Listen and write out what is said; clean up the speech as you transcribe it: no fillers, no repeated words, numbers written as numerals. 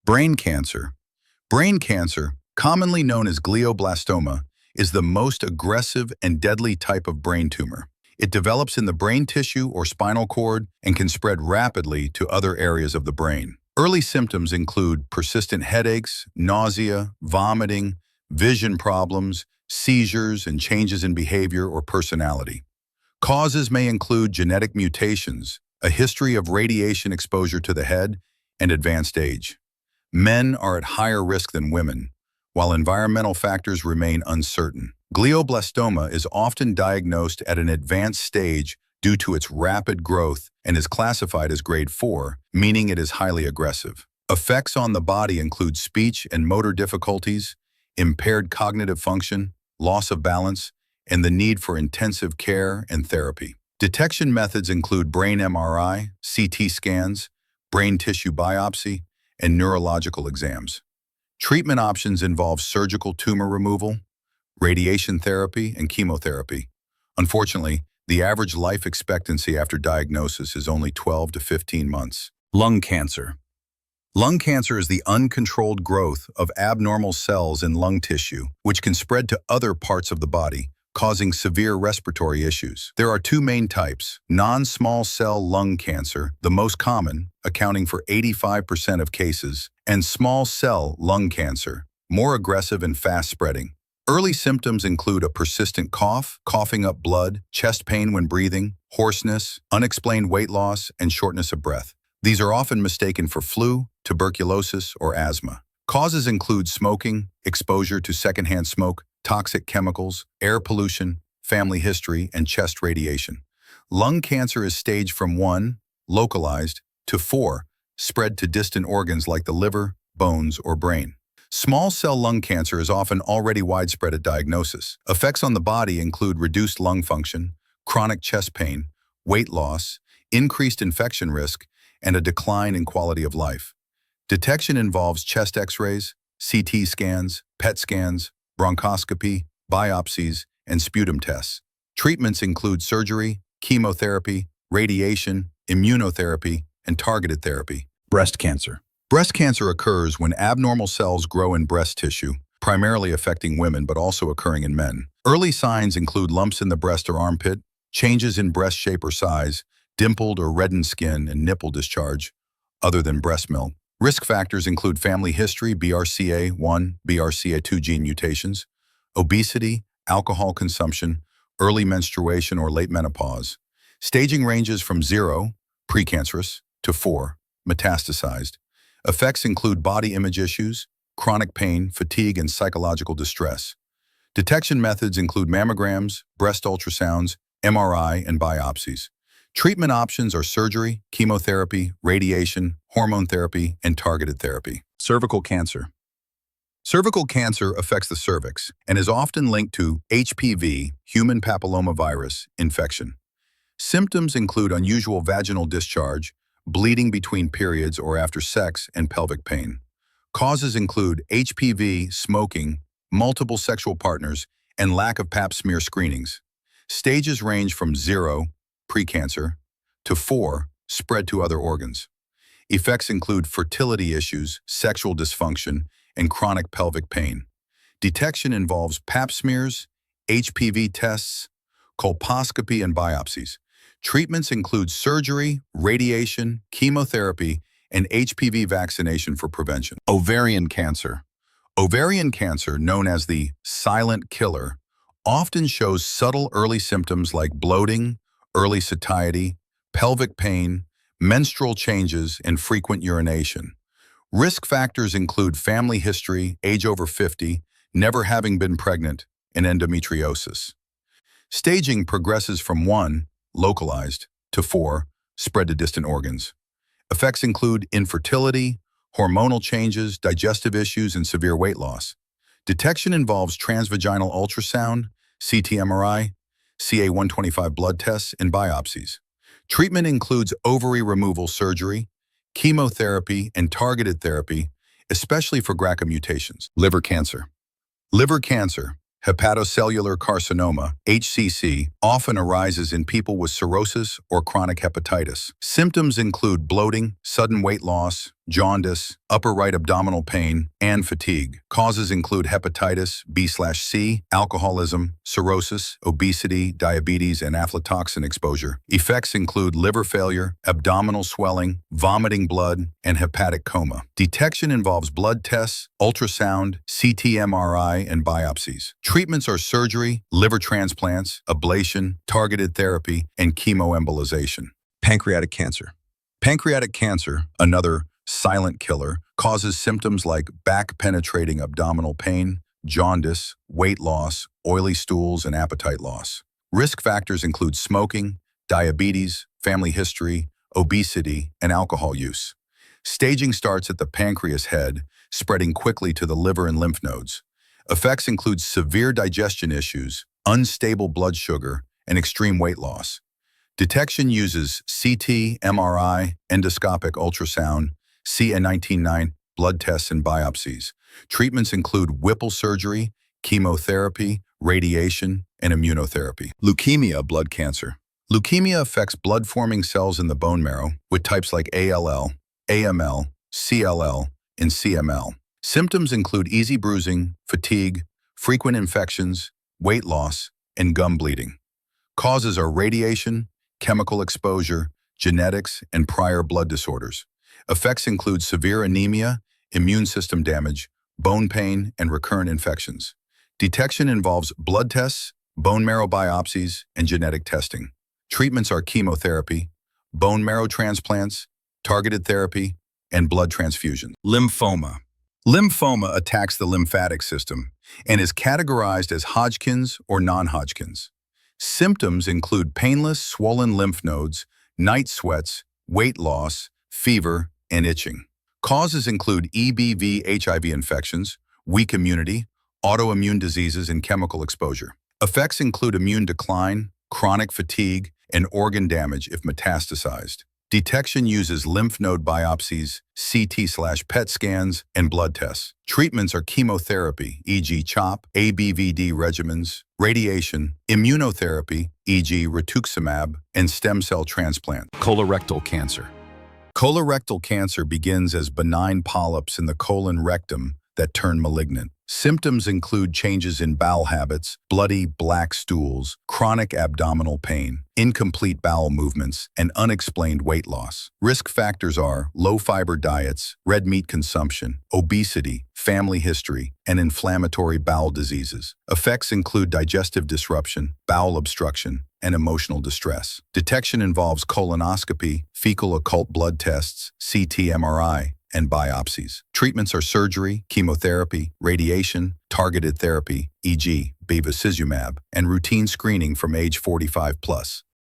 Brain cancer. Brain cancer, commonly known as glioblastoma, is the most aggressive and deadly type of brain tumor. It develops in the brain tissue or spinal cord and can spread rapidly to other areas of the brain. Early symptoms include persistent headaches, nausea, vomiting, vision problems, seizures, and changes in behavior or personality. Causes may include genetic mutations, a history of radiation exposure to the head, and advanced age. Men are at higher risk than women, while environmental factors remain uncertain. Glioblastoma is often diagnosed at an advanced stage due to its rapid growth and is classified as grade 4, meaning it is highly aggressive. Effects on the body include speech and motor difficulties, impaired cognitive function, loss of balance, and the need for intensive care and therapy. Detection methods include brain MRI, CT scans, brain tissue biopsy, and neurological exams. Treatment options involve surgical tumor removal, radiation therapy, and chemotherapy. Unfortunately, the average life expectancy after diagnosis is only 12 to 15 months. Lung cancer. Lung cancer is the uncontrolled growth of abnormal cells in lung tissue, which can spread to other parts of the body, causing severe respiratory issues. There are two main types: non-small cell lung cancer, the most common, accounting for 85% of cases, and small cell lung cancer, more aggressive and fast-spreading. Early symptoms include a persistent cough, coughing up blood, chest pain when breathing, hoarseness, unexplained weight loss, and shortness of breath. These are often mistaken for flu, tuberculosis, or asthma. Causes include smoking, exposure to secondhand smoke, toxic chemicals, air pollution, family history, and chest radiation. Lung cancer is staged from 1, localized, to 4, spread to distant organs like the liver, bones, or brain. Small cell lung cancer is often already widespread at diagnosis. Effects on the body include reduced lung function, chronic chest pain, weight loss, increased infection risk, and a decline in quality of life. Detection involves chest x-rays, CT scans, PET scans, bronchoscopy, biopsies, and sputum tests. Treatments include surgery, chemotherapy, radiation, immunotherapy, and targeted therapy. Breast cancer. Breast cancer occurs when abnormal cells grow in breast tissue, primarily affecting women but also occurring in men. Early signs include lumps in the breast or armpit, changes in breast shape or size, dimpled or reddened skin, and nipple discharge, other than breast milk. Risk factors include family history, BRCA1, BRCA2 gene mutations, obesity, alcohol consumption, early menstruation or late menopause. Staging ranges from 0, precancerous, to 4, metastasized. Effects include body image issues, chronic pain, fatigue, and psychological distress. Detection methods include mammograms, breast ultrasounds, MRI, and biopsies. Treatment options are surgery, chemotherapy, radiation, hormone therapy, and targeted therapy. Cervical cancer. Cervical cancer affects the cervix and is often linked to HPV, human papillomavirus, infection. Symptoms include unusual vaginal discharge, bleeding between periods or after sex, and pelvic pain. Causes include HPV, smoking, multiple sexual partners, and lack of pap smear screenings. Stages range from 0, precancer, to 4, spread to other organs. Effects include fertility issues, sexual dysfunction, and chronic pelvic pain. Detection involves pap smears, HPV tests, colposcopy, and biopsies. Treatments include surgery, radiation, chemotherapy, and HPV vaccination for prevention. Ovarian cancer. Ovarian cancer, known as the silent killer, often shows subtle early symptoms like bloating, early satiety, pelvic pain, menstrual changes, and frequent urination. Risk factors include family history, age over 50, never having been pregnant, and endometriosis. Staging progresses from 1, localized, to 4, spread to distant organs. Effects include infertility, hormonal changes, digestive issues, and severe weight loss. Detection involves transvaginal ultrasound, CT-MRI, CA-125 blood tests, and biopsies. Treatment includes ovary removal surgery, chemotherapy, and targeted therapy, especially for BRCA mutations. Liver cancer. Liver cancer, hepatocellular carcinoma, HCC, often arises in people with cirrhosis or chronic hepatitis. Symptoms include bloating, sudden weight loss, jaundice, upper right abdominal pain, and fatigue. Causes include hepatitis B/C, alcoholism, cirrhosis, obesity, diabetes, and aflatoxin exposure. Effects include liver failure, abdominal swelling, vomiting blood, and hepatic coma. Detection involves blood tests, ultrasound, CT, MRI, and biopsies. Treatments are surgery, liver transplants, ablation, targeted therapy, and chemoembolization. Pancreatic cancer. Pancreatic cancer, another silent killer, causes symptoms like back-penetrating abdominal pain, jaundice, weight loss, oily stools, and appetite loss. Risk factors include smoking, diabetes, family history, obesity, and alcohol use. Staging starts at the pancreas head, spreading quickly to the liver and lymph nodes. Effects include severe digestion issues, unstable blood sugar, and extreme weight loss. Detection uses CT, MRI, endoscopic ultrasound, CA19-9, blood tests, and biopsies. Treatments include Whipple surgery, chemotherapy, radiation, and immunotherapy. Leukemia, blood cancer. Leukemia affects blood-forming cells in the bone marrow with types like ALL, AML, CLL, and CML. Symptoms include easy bruising, fatigue, frequent infections, weight loss, and gum bleeding. Causes are radiation, chemical exposure, genetics, and prior blood disorders. Effects include severe anemia, immune system damage, bone pain, and recurrent infections. Detection involves blood tests, bone marrow biopsies, and genetic testing. Treatments are chemotherapy, bone marrow transplants, targeted therapy, and blood transfusions. Lymphoma. Lymphoma attacks the lymphatic system and is categorized as Hodgkin's or non-Hodgkin's. Symptoms include painless, swollen lymph nodes, night sweats, weight loss, fever, and itching. Causes include EBV/HIV infections, weak immunity, autoimmune diseases, and chemical exposure. Effects include immune decline, chronic fatigue, and organ damage if metastasized. Detection uses lymph node biopsies, CT/PET scans, and blood tests. Treatments are chemotherapy, e.g. CHOP, ABVD regimens, radiation, immunotherapy, e.g. rituximab, and stem cell transplant. Colorectal cancer. Colorectal cancer begins as benign polyps in the colon rectum that turn malignant. Symptoms include changes in bowel habits, bloody black stools, chronic abdominal pain, incomplete bowel movements, and unexplained weight loss. Risk factors are low-fiber diets, red meat consumption, obesity, family history, and inflammatory bowel diseases. Effects include digestive disruption, bowel obstruction, and emotional distress. Detection involves colonoscopy, fecal occult blood tests, CT, MRI, and biopsies. Treatments are surgery, chemotherapy, radiation, targeted therapy, e.g. bevacizumab, and routine screening from age 45 plus.